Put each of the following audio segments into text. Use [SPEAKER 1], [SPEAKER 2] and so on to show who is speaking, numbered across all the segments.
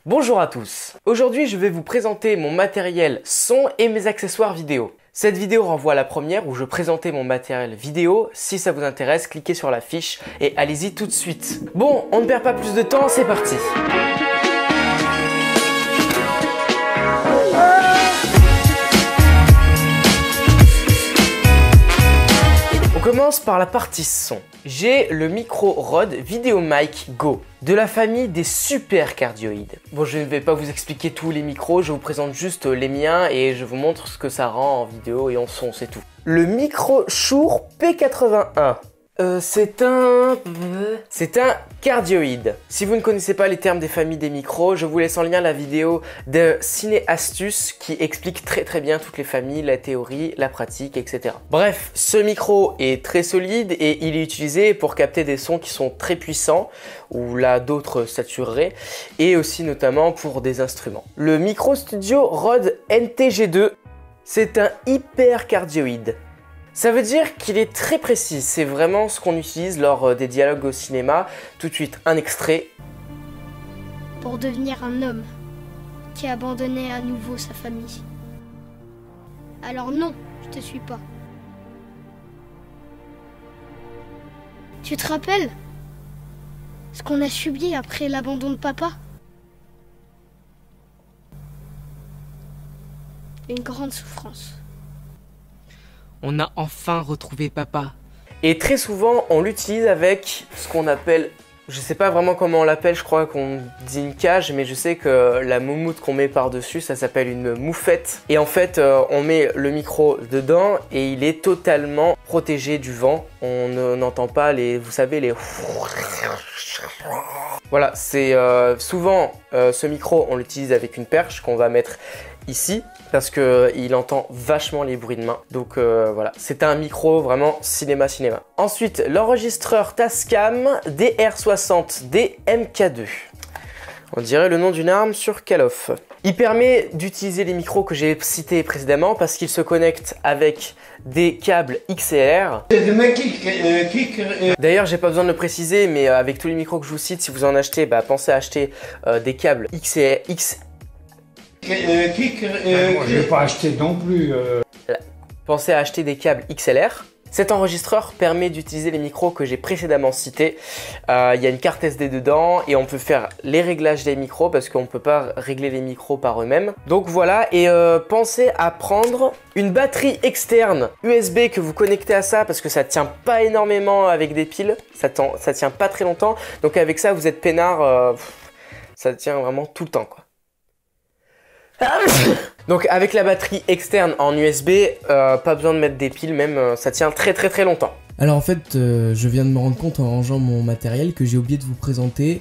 [SPEAKER 1] Bonjour à tous. Aujourd'hui, je vais vous présenter mon matériel son et mes accessoires vidéo. Cette vidéo renvoie à la première où je présentais mon matériel vidéo. Si ça vous intéresse, cliquez sur la fiche et allez-y tout de suite. Bon, on ne perd pas plus de temps, c'est parti. On commence par la partie son. J'ai le micro Rode VideoMic Go de la famille des super cardioïdes. Bon, je ne vais pas vous expliquer tous les micros, je vous présente juste les miens et je vous montre ce que ça rend en vidéo et en son, c'est tout. Le micro Shure P81. C'est un cardioïde. Si vous ne connaissez pas les termes des familles des micros, je vous laisse en lien la vidéo de Ciné Astuce qui explique très bien toutes les familles, la théorie, la pratique, etc. Bref, ce micro est très solide et il est utilisé pour capter des sons qui sont très puissants ou là d'autres satureraient et aussi notamment pour des instruments. Le micro studio Rode NTG2, c'est un hyper cardioïde. Ça veut dire qu'il est très précis, c'est vraiment ce qu'on utilise lors des dialogues au cinéma. Tout de suite, un extrait.
[SPEAKER 2] Pour devenir un homme qui a abandonné à nouveau sa famille. Alors non, je te suis pas. Tu te rappelles ce qu'on a subi après l'abandon de papa? Une grande souffrance.
[SPEAKER 3] On a enfin retrouvé papa.
[SPEAKER 1] Et très souvent, on l'utilise avec ce qu'on appelle, je sais pas vraiment comment on l'appelle, je crois qu'on dit une cage, mais je sais que la moumoute qu'on met par-dessus, ça s'appelle une moufette. Et en fait, on met le micro dedans et il est totalement protégé du vent. On n'entend pas les, vous savez, les... Voilà, c'est souvent ce micro, on l'utilise avec une perche qu'on va mettre ici parce qu'il entend vachement les bruits de main. Donc voilà, c'est un micro vraiment cinéma. Ensuite, l'enregistreur Tascam DR60 DMK2. On dirait le nom d'une arme sur Call of. Il permet d'utiliser les micros que j'ai cités précédemment parce qu'il se connecte avec des câbles XLR. D'ailleurs, j'ai pas besoin de le préciser, mais avec tous les micros que je vous cite, si vous en achetez, pensez à acheter des câbles XLR.
[SPEAKER 4] Moi, je vais pas acheter non plus.
[SPEAKER 1] Pensez à acheter des câbles XLR. Cet enregistreur permet d'utiliser les micros que j'ai précédemment cités. Il y a une carte SD dedans et on peut faire les réglages des micros parce qu'on ne peut pas régler les micros par eux-mêmes. Donc voilà, et pensez à prendre une batterie externe USB que vous connectez à ça parce que ça tient pas énormément avec des piles. Ça tient pas très longtemps. Donc avec ça, vous êtes peinard, ça tient vraiment tout le temps, quoi. Donc avec la batterie externe en USB, pas besoin de mettre des piles, même ça tient très longtemps.
[SPEAKER 5] Alors en fait, je viens de me rendre compte en rangeant mon matériel que j'ai oublié de vous présenter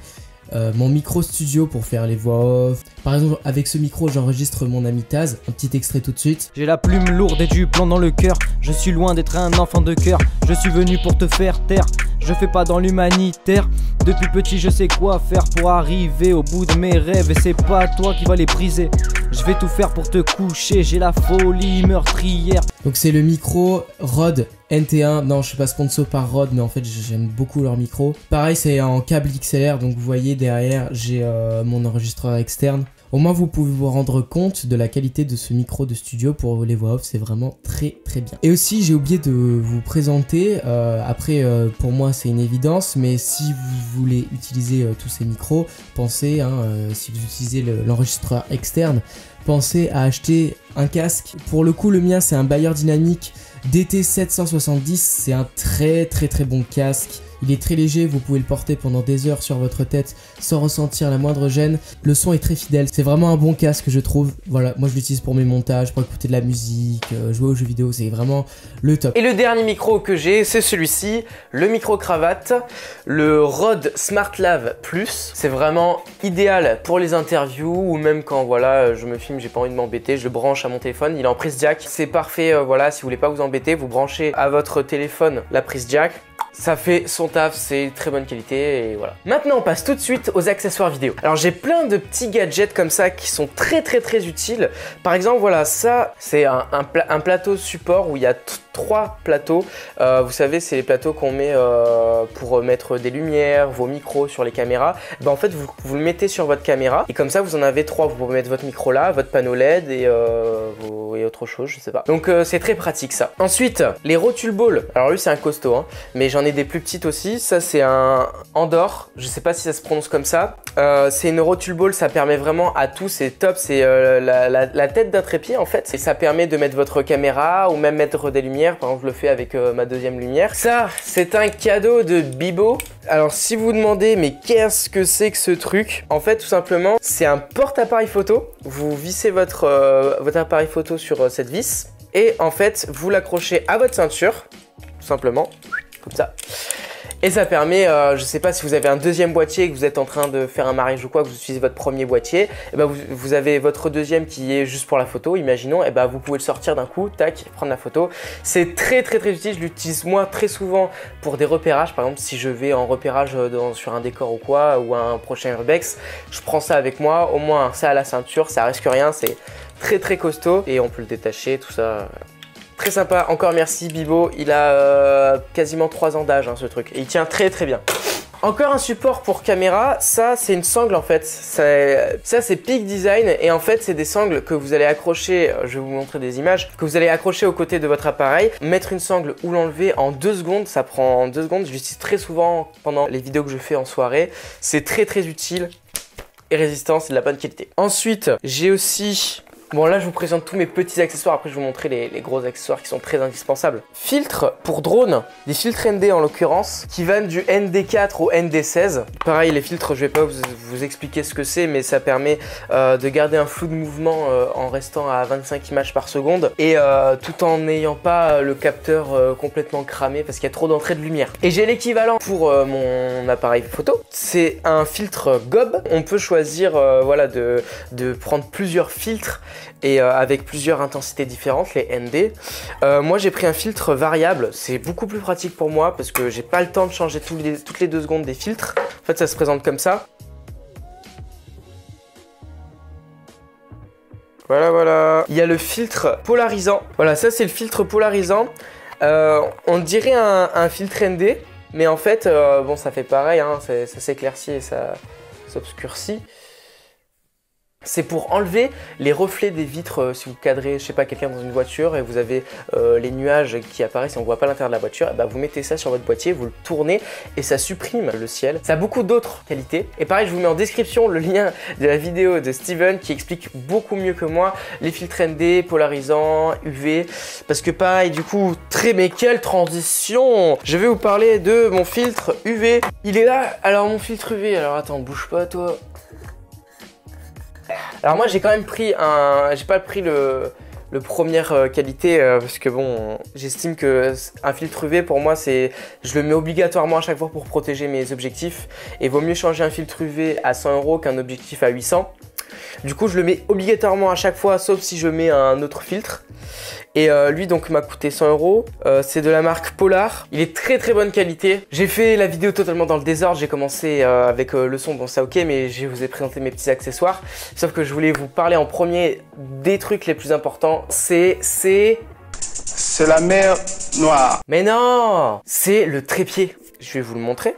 [SPEAKER 5] mon micro studio pour faire les voix off. Par exemple, avec ce micro, j'enregistre mon ami Taz. Un petit extrait tout de suite.
[SPEAKER 6] J'ai la plume lourde et du plomb dans le cœur. Je suis loin d'être un enfant de cœur. Je suis venu pour te faire taire. Je fais pas dans l'humanitaire. Depuis petit, je sais quoi faire pour arriver au bout de mes rêves. Et c'est pas toi qui vas les briser. Je vais tout faire pour te coucher. J'ai la folie meurtrière.
[SPEAKER 5] Donc c'est le micro Rode NT1. Non, je suis pas sponsor par Rode, mais en fait j'aime beaucoup leur micro. Pareil, c'est en câble XLR, donc vous voyez derrière j'ai mon enregistreur externe. Au moins vous pouvez vous rendre compte de la qualité de ce micro de studio pour les voix off, c'est vraiment très bien. Et aussi j'ai oublié de vous présenter, après pour moi c'est une évidence, mais si vous voulez utiliser tous ces micros, pensez, si vous utilisez l'enregistreur externe, pensez à acheter un casque. Pour le coup, le mien c'est un Bayer Dynamic DT770, c'est un très bon casque. Il est très léger, vous pouvez le porter pendant des heures sur votre tête sans ressentir la moindre gêne. Le son est très fidèle, c'est vraiment un bon casque je trouve. Voilà, moi je l'utilise pour mes montages, pour écouter de la musique, jouer aux jeux vidéo, c'est vraiment le top.
[SPEAKER 1] Et le dernier micro que j'ai, c'est celui-ci, le micro cravate, le Rode SmartLav Plus. C'est vraiment idéal pour les interviews ou même quand voilà, je me filme, j'ai pas envie de m'embêter, je le branche à mon téléphone, il est en prise jack. C'est parfait, voilà, si vous voulez pas vous embêter, vous branchez à votre téléphone la prise jack. Ça fait son taf, c'est très bonne qualité et voilà. Maintenant on passe tout de suite aux accessoires vidéo. Alors j'ai plein de petits gadgets comme ça qui sont très utiles. Par exemple voilà, ça c'est un plateau support où il y a 3 plateaux. Vous savez, c'est les plateaux qu'on met pour mettre des lumières, vos micros sur les caméras. En fait, vous le mettez sur votre caméra et comme ça, vous en avez 3. Vous pouvez mettre votre micro là, votre panneau LED et autre chose, je sais pas. Donc, c'est très pratique ça. Ensuite, les Rotule Ball. Alors lui, c'est un costaud, hein, mais j'en ai des plus petites aussi. Ça, c'est un Andor. Je sais pas si ça se prononce comme ça. C'est une Rotule Ball, ça permet vraiment à tout. C'est top. C'est la tête d'un trépied en fait. Et ça permet de mettre votre caméra ou même mettre des lumières. Par exemple, je le fais avec ma deuxième lumière. Ça, c'est un cadeau de Bibo. Alors, si vous vous demandez, mais qu'est-ce que c'est que ce truc? En fait, tout simplement, c'est un porte-appareil photo. Vous vissez votre appareil photo sur cette vis. Et en fait, vous l'accrochez à votre ceinture, tout simplement, comme ça. Et ça permet, je sais pas si vous avez un deuxième boîtier, que vous êtes en train de faire un mariage ou quoi, que vous utilisez votre premier boîtier, et ben vous avez votre deuxième qui est juste pour la photo, imaginons, et ben vous pouvez le sortir d'un coup, tac, prendre la photo. C'est très utile, je l'utilise moi très souvent pour des repérages, par exemple si je vais en repérage sur un décor ou quoi, ou un prochain urbex, je prends ça avec moi, au moins ça à la ceinture, ça risque rien, c'est très costaud, et on peut le détacher, tout ça. Très sympa, encore merci Bibo, il a quasiment 3 ans d'âge hein, ce truc, et il tient très bien. Encore un support pour caméra, ça c'est une sangle en fait, ça c'est Peak Design et en fait c'est des sangles que vous allez accrocher, je vais vous montrer des images, que vous allez accrocher aux côtés de votre appareil, mettre une sangle ou l'enlever en 2 secondes, ça prend 2 secondes, je l'utilise très souvent pendant les vidéos que je fais en soirée, c'est très utile et résistant, c'est de la bonne qualité. Ensuite, j'ai aussi... Bon là je vous présente tous mes petits accessoires, après je vais vous montrer les gros accessoires qui sont très indispensables. Filtres pour drone, des filtres ND en l'occurrence, qui vont du ND4 au ND16. Pareil les filtres, je vais pas vous expliquer ce que c'est, mais ça permet de garder un flou de mouvement en restant à 25 images par seconde et tout en n'ayant pas le capteur complètement cramé parce qu'il y a trop d'entrée de lumière. Et j'ai l'équivalent pour mon appareil photo, c'est un filtre gob. On peut choisir voilà, de prendre plusieurs filtres et avec plusieurs intensités différentes, les ND. Moi j'ai pris un filtre variable, c'est beaucoup plus pratique pour moi parce que j'ai pas le temps de changer toutes les 2 secondes des filtres. En fait ça se présente comme ça. Voilà. Il y a le filtre polarisant. Voilà, ça c'est le filtre polarisant. On dirait un filtre ND, mais en fait, bon ça fait pareil, hein, ça s'éclaircit et ça s'obscurcit. C'est pour enlever les reflets des vitres si vous cadrez, je sais pas, quelqu'un dans une voiture et vous avez les nuages qui apparaissent et on voit pas l'intérieur de la voiture, et bah vous mettez ça sur votre boîtier, vous le tournez et ça supprime le ciel. Ça a beaucoup d'autres qualités. Et pareil, je vous mets en description le lien de la vidéo de Steven qui explique beaucoup mieux que moi les filtres ND, polarisants, UV. Parce que pareil, du coup, mais quelle transition! Je vais vous parler de mon filtre UV. Il est là. Alors mon filtre UV, alors attends, bouge pas toi. Alors moi j'ai quand même pris j'ai pas pris le première qualité parce que bon, j'estime que un filtre UV pour moi je le mets obligatoirement à chaque fois pour protéger mes objectifs et vaut mieux changer un filtre UV à 100 € qu'un objectif à 800. Du coup je le mets obligatoirement à chaque fois sauf si je mets un autre filtre. Et lui donc m'a coûté 100 €, c'est de la marque Polar, il est très bonne qualité. J'ai fait la vidéo totalement dans le désordre, j'ai commencé avec le son, bon ça ok, mais je vous ai présenté mes petits accessoires. Sauf que je voulais vous parler en premier des trucs les plus importants, c'est
[SPEAKER 7] la mer Noire.
[SPEAKER 1] Mais non, c'est le trépied, je vais vous le montrer.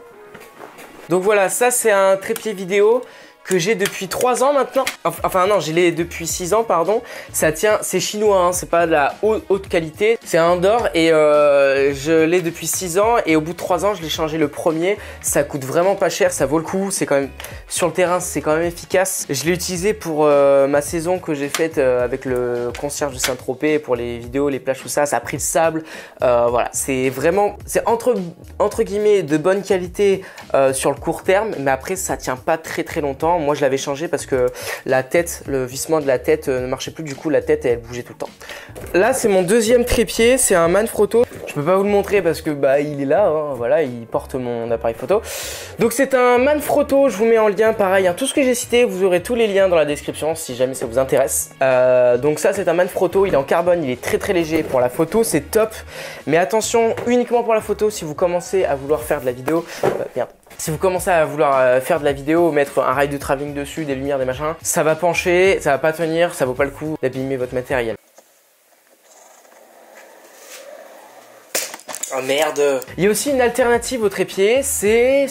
[SPEAKER 1] Donc voilà, ça c'est un trépied vidéo que j'ai depuis 3 ans maintenant. Enfin non, je l'ai depuis 6 ans, pardon. Ça tient, c'est chinois, hein, c'est pas de la haute qualité. C'est un Andor et je l'ai depuis 6 ans et au bout de 3 ans, je l'ai changé le premier. Ça coûte vraiment pas cher, ça vaut le coup. C'est quand même, sur le terrain, c'est quand même efficace. Je l'ai utilisé pour ma saison que j'ai faite avec le concierge de Saint-Tropez pour les vidéos, les plages, tout ça. Ça a pris le sable. Voilà, c'est vraiment, c'est entre guillemets de bonne qualité sur le court terme, mais après, ça tient pas très longtemps. Moi je l'avais changé parce que la tête, le vissement de la tête ne marchait plus, du coup la tête elle bougeait tout le temps. Là c'est mon deuxième trépied, c'est un Manfrotto. Je peux pas vous le montrer parce que bah il est là, hein, voilà, il porte mon appareil photo. Donc c'est un Manfrotto, je vous mets en lien pareil, hein, tout ce que j'ai cité, vous aurez tous les liens dans la description si jamais ça vous intéresse. Donc ça c'est un Manfrotto, il est en carbone, il est très léger pour la photo, c'est top. Mais attention, uniquement pour la photo, si vous commencez à vouloir faire de la vidéo, merde. Si vous commencez à vouloir faire de la vidéo, mettre un rail de travelling dessus, des lumières, des machins, ça va pencher, ça va pas tenir, ça vaut pas le coup d'abîmer votre matériel. Oh merde. Il y a aussi une alternative au trépied, c'est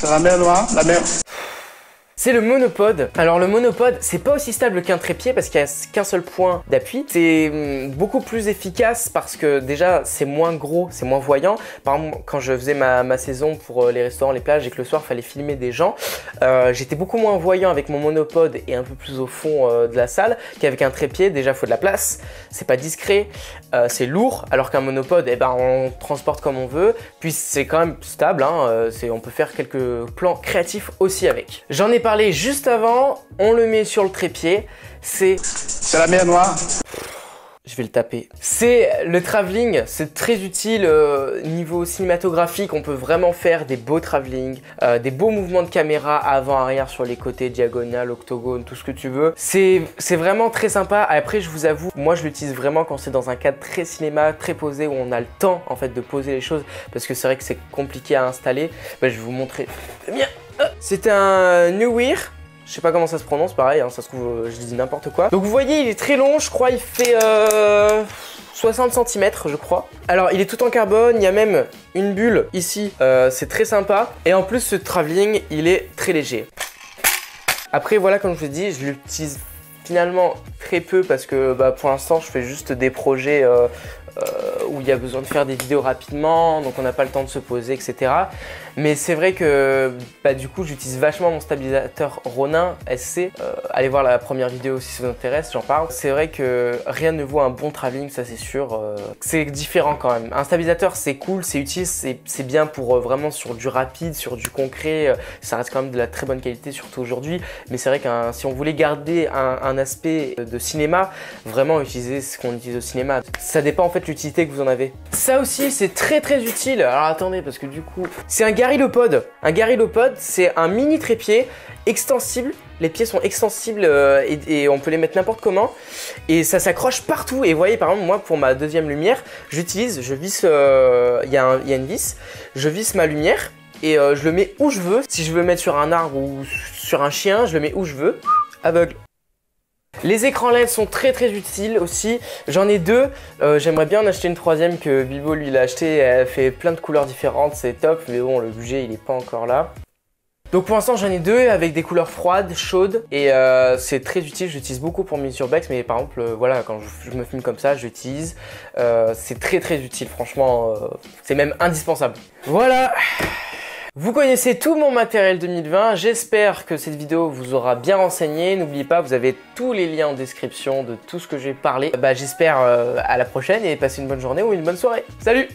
[SPEAKER 7] la mer Noire, la mer.
[SPEAKER 1] C'est le monopode. Alors le monopode, c'est pas aussi stable qu'un trépied parce qu'il n'y a qu'un seul point d'appui. C'est beaucoup plus efficace parce que déjà c'est moins gros, c'est moins voyant. Par exemple, quand je faisais ma saison pour les restaurants, les plages et que le soir il fallait filmer des gens, j'étais beaucoup moins voyant avec mon monopode et un peu plus au fond de la salle qu'avec un trépied. Déjà il faut de la place, c'est pas discret, c'est lourd, alors qu'un monopode, eh ben, on transporte comme on veut. Puis c'est quand même stable, hein, on peut faire quelques plans créatifs aussi avec. J'en ai parlé juste avant, on le met sur le trépied, c'est
[SPEAKER 7] la mer Noire.
[SPEAKER 1] Je vais le taper. C'est le travelling, c'est très utile niveau cinématographique, on peut vraiment faire des beaux travelling, des beaux mouvements de caméra avant, arrière, sur les côtés, diagonale, octogone, tout ce que tu veux. C'est vraiment très sympa. Après, je vous avoue, moi je l'utilise vraiment quand c'est dans un cadre très cinéma, très posé, où on a le temps en fait de poser les choses, parce que c'est vrai que c'est compliqué à installer. Ben, je vais vous montrer. Bien. C'est un Neewer. Je sais pas comment ça se prononce, pareil, hein, ça se trouve, je dis n'importe quoi. Donc vous voyez, il est très long, je crois, il fait 60 cm, je crois. Alors, il est tout en carbone, il y a même une bulle ici, c'est très sympa. Et en plus, ce travelling, il est très léger. Après, voilà, comme je vous dis, je l'utilise finalement très peu parce que pour l'instant, je fais juste des projets où il y a besoin de faire des vidéos rapidement, donc on n'a pas le temps de se poser, etc. Mais c'est vrai que du coup j'utilise vachement mon stabilisateur Ronin SC. Allez voir la première vidéo si ça vous intéresse, j'en parle. C'est vrai que rien ne vaut un bon travelling, ça c'est sûr. C'est différent quand même. Un stabilisateur c'est cool, c'est utile, c'est bien pour vraiment sur du rapide, sur du concret. Ça reste quand même de la très bonne qualité, surtout aujourd'hui. Mais c'est vrai que si on voulait garder un aspect de cinéma, vraiment utiliser ce qu'on utilise au cinéma. Ça dépend en fait de l'utilité que vous en avez. Ça aussi c'est très utile. Alors attendez, parce que du coup c'est un Garylopod. Un Garylopod, c'est un mini trépied extensible. Les pieds sont extensibles et on peut les mettre n'importe comment. Et ça s'accroche partout. Et vous voyez, par exemple, moi, pour ma deuxième lumière, je visse, il y a une vis, je visse ma lumière et je le mets où je veux. Si je veux le mettre sur un arbre ou sur un chien, je le mets où je veux. Aveugle. Les écrans LED sont très utiles aussi. J'en ai deux. J'aimerais bien en acheter une troisième que Bilbo lui l'a acheté. Elle fait plein de couleurs différentes, c'est top. Mais bon, le budget il est pas encore là. Donc pour l'instant j'en ai deux avec des couleurs froides, chaudes. Et c'est très utile, j'utilise beaucoup pour mes urbex. Mais par exemple, voilà, quand je me filme comme ça, j'utilise. C'est très utile, franchement. C'est même indispensable. Voilà. Vous connaissez tout mon matériel 2020, j'espère que cette vidéo vous aura bien renseigné. N'oubliez pas, vous avez tous les liens en description de tout ce que j'ai parlé. J'espère à la prochaine et passez une bonne journée ou une bonne soirée. Salut!